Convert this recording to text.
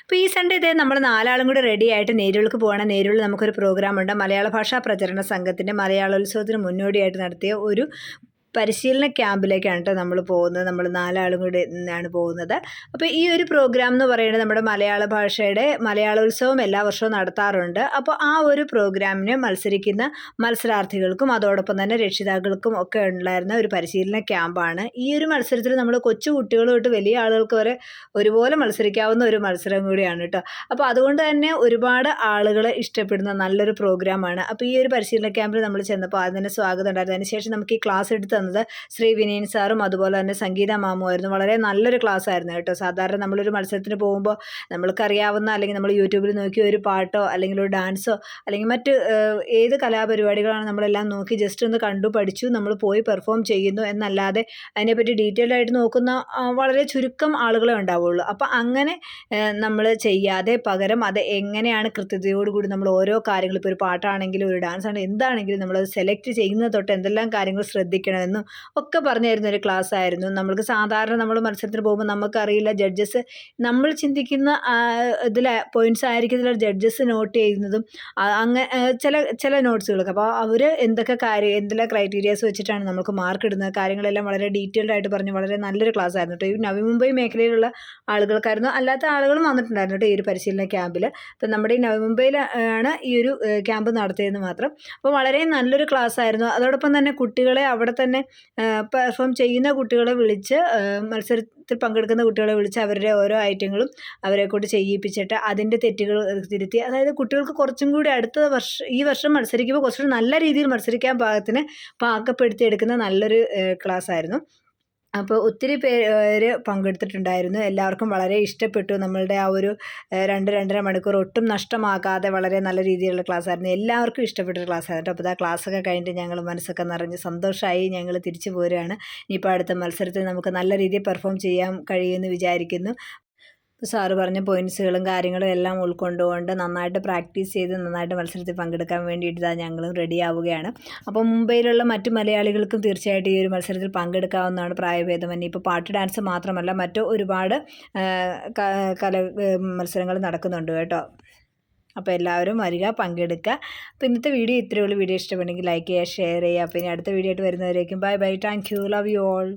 അപ്പോൾ ഈ സൺഡേ ഇതേ നമ്മൾ 4 ആളും കൂടി റെഡി ആയിട്ട് നേരുൾക്ക് പോകണം. നേരുളിൽ നമുക്കൊരു പ്രോഗ്രാമുണ്ട്. മലയാള ഭാഷാ പ്രചരണ സംഘത്തിൻ്റെ മലയാളോത്സവത്തിന് മുന്നോടിയായിട്ട് നടത്തിയ ഒരു പരിശീലന ക്യാമ്പിലേക്കാണ് കേട്ടോ നമ്മൾ പോകുന്നത്. നമ്മൾ 4 ആളും കൂടി ആണ് പോകുന്നത്. അപ്പോൾ ഈ ഒരു പ്രോഗ്രാം എന്ന് പറയുന്നത് നമ്മുടെ മലയാള ഭാഷയുടെ മലയാളോത്സവം എല്ലാ വർഷവും നടത്താറുണ്ട്. അപ്പോൾ ആ ഒരു പ്രോഗ്രാമിന് മത്സരിക്കുന്ന മത്സരാർത്ഥികൾക്കും അതോടൊപ്പം തന്നെ രക്ഷിതാക്കൾക്കും ഒക്കെ ഉണ്ടായിരുന്ന ഒരു പരിശീലന ക്യാമ്പാണ്. ഈ ഒരു മത്സരത്തിൽ നമ്മൾ കൊച്ചു കുട്ടികൾ തൊട്ട് വലിയ ആളുകൾക്ക് വരെ ഒരുപോലെ മത്സരിക്കാവുന്ന ഒരു മത്സരം കൂടിയാണ് കേട്ടോ. അപ്പോൾ അതുകൊണ്ട് തന്നെ ഒരുപാട് ആളുകൾ ഇഷ്ടപ്പെടുന്ന നല്ലൊരു പ്രോഗ്രാമാണ്. അപ്പോൾ ഈ ഒരു പരിശീലന ക്യാമ്പിൽ നമ്മൾ ചെന്നപ്പോൾ അതിന് സ്വാഗതം ഉണ്ടായിരുന്നു. അതിനുശേഷം നമുക്ക് ഈ ക്ലാസ് എടുത്ത് തന്നത് ശ്രീ വിനയൻ സാറും അതുപോലെ തന്നെ സംഗീത മാമുമായിരുന്നു. വളരെ നല്ലൊരു ക്ലാസ് ആയിരുന്നു കേട്ടോ. സാധാരണ നമ്മളൊരു മത്സരത്തിന് പോകുമ്പോൾ നമ്മൾക്കറിയാവുന്ന അല്ലെങ്കിൽ നമ്മൾ യൂട്യൂബിൽ നോക്കി ഒരു പാട്ടോ അല്ലെങ്കിൽ ഒരു ഡാൻസോ അല്ലെങ്കിൽ മറ്റ് ഏത് കലാപരിപാടികളാണ് നമ്മളെല്ലാം നോക്കി ജസ്റ്റ് ഒന്ന് കണ്ടു പഠിച്ചു നമ്മൾ പോയി പെർഫോം ചെയ്യുന്നു എന്നല്ലാതെ അതിനെപ്പറ്റി ഡീറ്റെയിൽഡ് ആയിട്ട് നോക്കുന്ന വളരെ ചുരുക്കം ആളുകളെ ഉണ്ടാവുള്ളൂ. അപ്പോൾ അങ്ങനെ നമ്മൾ ചെയ്യാതെ പകരം അത് എങ്ങനെയാണ് കൃത്യതയോടുകൂടി നമ്മൾ ഓരോ കാര്യങ്ങൾ, ഇപ്പോൾ ഒരു പാട്ടാണെങ്കിലും ഒരു ഡാൻസ് ആണെങ്കിലും എന്താണെങ്കിലും നമ്മളത് സെലക്ട് ചെയ്യുന്നത് തൊട്ട് എന്തെല്ലാം കാര്യങ്ങൾ ശ്രദ്ധിക്കണമെന്നും ഒക്കെ പറഞ്ഞു തരുന്ന ഒരു ക്ലാസ് ആയിരുന്നു. നമ്മൾക്ക് സാധാരണ നമ്മൾ മത്സരത്തിന് പോകുമ്പോൾ നമുക്കറിയില്ല, ജഡ്ജസ് നമ്മൾ ചിന്തിക്കുന്ന ഇതിൽ പോയിന്റ്സ് ആയിരിക്കും ജഡ്ജസ് നോട്ട് ചെയ്യുന്നതും അങ്ങനെ ചില നോട്ട്സുകളൊക്കെ. അപ്പോൾ അവർ എന്തെല്ലാം ക്രൈറ്റീരിയാസ് വെച്ചിട്ടാണ് നമുക്ക് മാർക്ക് ഇടുന്നത് കാര്യങ്ങളെല്ലാം വളരെ ഡീറ്റെയിൽഡ് ആയിട്ട് പറഞ്ഞ് വളരെ നല്ലൊരു ക്ലാസ് ആയിരുന്നു കേട്ടോ. ഈ നവി മുംബൈ മേഖലയിലുള്ള ആളുകൾക്കായിരുന്നു, അല്ലാത്ത ആളുകളും വന്നിട്ടുണ്ടായിരുന്നു കേട്ടോ ഈ ഒരു പരിശീലന ക്യാമ്പിൽ. അപ്പം നമ്മുടെ ഈ നവി മുംബൈയിൽ ആണ് ഈ ഒരു ക്യാമ്പ് നടത്തിയതെന്ന് മാത്രം. അപ്പോൾ വളരെ നല്ലൊരു ക്ലാസ് ആയിരുന്നു. അതോടൊപ്പം തന്നെ കുട്ടികളെ അവിടെ തന്നെ പെർഫോം ചെയ്യുന്ന കുട്ടികളെ വിളിച്ച്, മത്സരത്തിൽ പങ്കെടുക്കുന്ന കുട്ടികളെ വിളിച്ച് അവരുടെ ഓരോ ഐറ്റങ്ങളും അവരെ കൊണ്ട് ചെയ്യിപ്പിച്ചിട്ട് അതിൻ്റെ തെറ്റുകൾ തിരുത്തി, അതായത് കുട്ടികൾക്ക് കുറച്ചും കൂടി ഈ വർഷം മത്സരിക്കുമ്പോൾ കുറച്ചുകൂടി നല്ല രീതിയിൽ മത്സരിക്കാൻ പാകത്തിന് പാകപ്പെടുത്തിയെടുക്കുന്ന നല്ലൊരു ക്ലാസ് ആയിരുന്നു. അപ്പോൾ ഒത്തിരി പേര് പങ്കെടുത്തിട്ടുണ്ടായിരുന്നു. എല്ലാവർക്കും വളരെ ഇഷ്ടപ്പെട്ടു. നമ്മളുടെ ആ ഒരു 2-2.5 മണിക്കൂർ ഒട്ടും നഷ്ടമാകാതെ വളരെ നല്ല രീതിയിലുള്ള ക്ലാസ്സായിരുന്നു. എല്ലാവർക്കും ഇഷ്ടപ്പെട്ടൊരു ക്ലാസ്സായിരുന്നു കേട്ടോ. അപ്പോൾ ആ ക്ലാസ്സൊക്കെ കഴിഞ്ഞിട്ട് ഞങ്ങൾ മനസ്സൊക്കെ നിറഞ്ഞ് സന്തോഷമായി ഞങ്ങൾ തിരിച്ചു പോരുകയാണ്. ഇനിയിപ്പോൾ അടുത്ത മത്സരത്തിൽ നമുക്ക് നല്ല രീതിയിൽ പെർഫോം ചെയ്യാൻ കഴിയുമെന്ന് വിചാരിക്കുന്നു. സാറ് പറഞ്ഞ പോയിൻറ്റ്സുകളും കാര്യങ്ങളും എല്ലാം ഉൾക്കൊണ്ടുകൊണ്ട് നന്നായിട്ട് പ്രാക്ടീസ് ചെയ്ത് നന്നായിട്ട് മത്സരത്തിൽ പങ്കെടുക്കാൻ വേണ്ടിയിട്ട് ഞങ്ങളും റെഡി ആവുകയാണ്. അപ്പോൾ മുംബൈയിലുള്ള മറ്റു മലയാളികൾക്കും തീർച്ചയായിട്ടും ഈ ഒരു മത്സരത്തിൽ പങ്കെടുക്കാവുന്നതാണ് പ്രായഭേദമന്യേ. ഇപ്പോൾ പാട്ട് ഡാൻസ് മാത്രമല്ല മറ്റു ഒരുപാട് മത്സരങ്ങൾ നടക്കുന്നുണ്ട് കേട്ടോ. അപ്പോൾ എല്ലാവരും വരിക, പങ്കെടുക്കുക. അപ്പോൾ ഇന്നത്തെ വീഡിയോ ഇത്രയേ ഉള്ളൂ. വീഡിയോ ഇഷ്ടപ്പെടുമെങ്കിൽ ലൈക്ക് ചെയ്യുക, ഷെയർ ചെയ്യുക. പിന്നെ അടുത്ത വീഡിയോ ആയിട്ട് വരുന്നവരേക്കും bye bye, thank you, love you all.